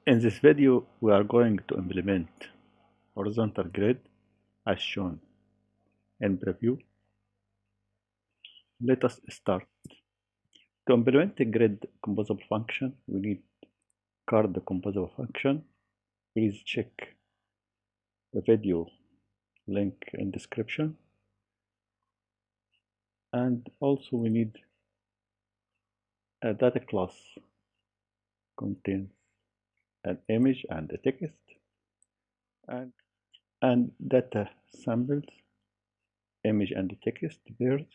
In this video, we are going to implement horizontal grid as shown in preview. Let us start. To implement the grid composable function, we need card composable function. Please check the video link in description. And also we need a data class contains an image and a text and data samples, image and text pairs.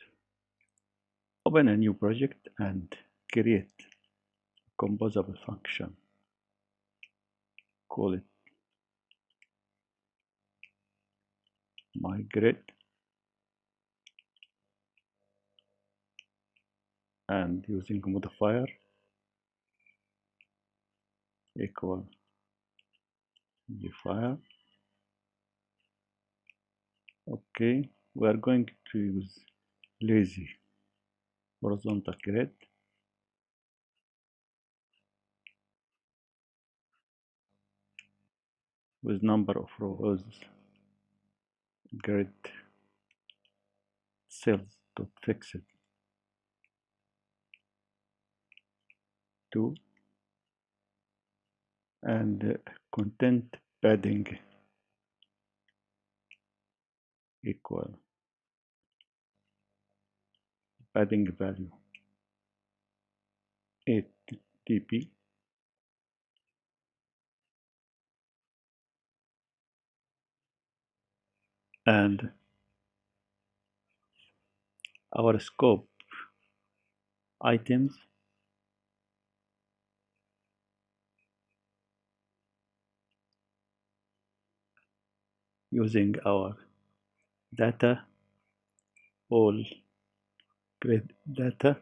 Open a new project and create a composable function. Call it myGrid and using modifier equal modifier. Okay, we are going to use lazy horizontal grid. With number of rows grid cells dot fixed 2 and content padding equal padding value 8 dp and our scope items using our data all grid data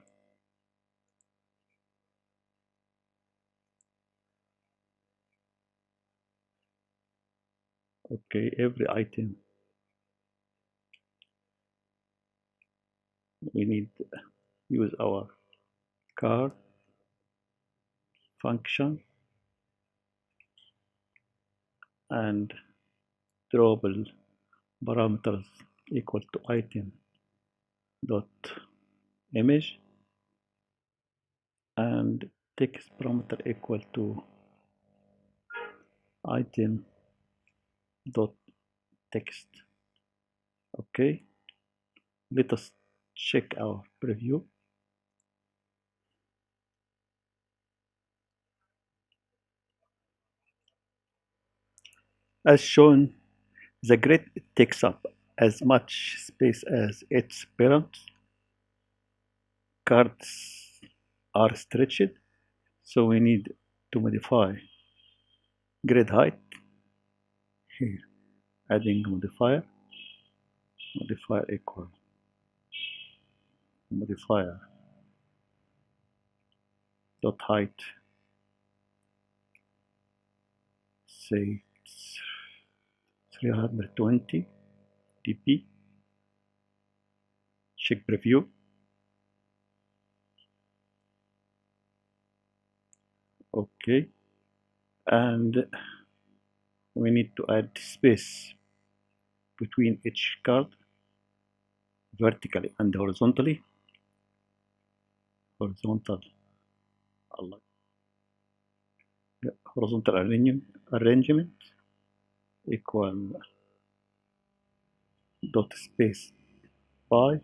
okay every item we need to use our card function and drawable parameters equal to item dot image and text parameter equal to item dot text. Okay, let us check our preview. As shown, the grid takes up as much space as its parent. Cards are stretched, so we need to modify grid height here, adding modifier equal modifier dot height, say 320 dp. Check preview. Okay, and we need to add space between each card vertically and horizontally. Horizontal arrangement equal dot space by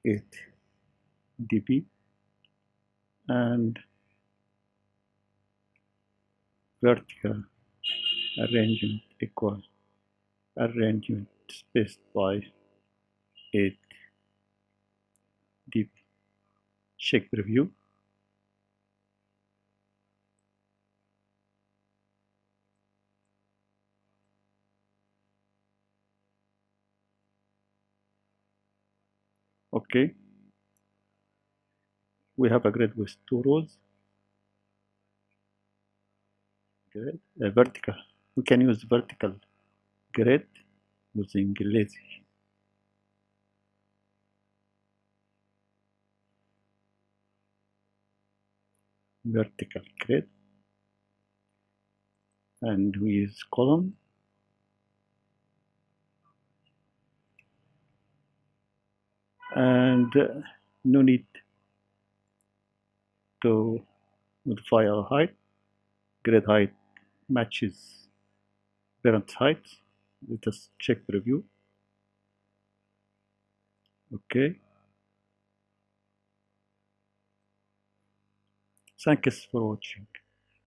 8 dp and vertical arrangement equal arrangement space by 8 dp. Check preview. Okay, we have a grid with 2 rows. Grid vertical. We can use vertical grid using lazy. Vertical grid and we use column. And no need to modify our height. Grid height matches parent height. Let us check preview. Okay. Thanks for watching.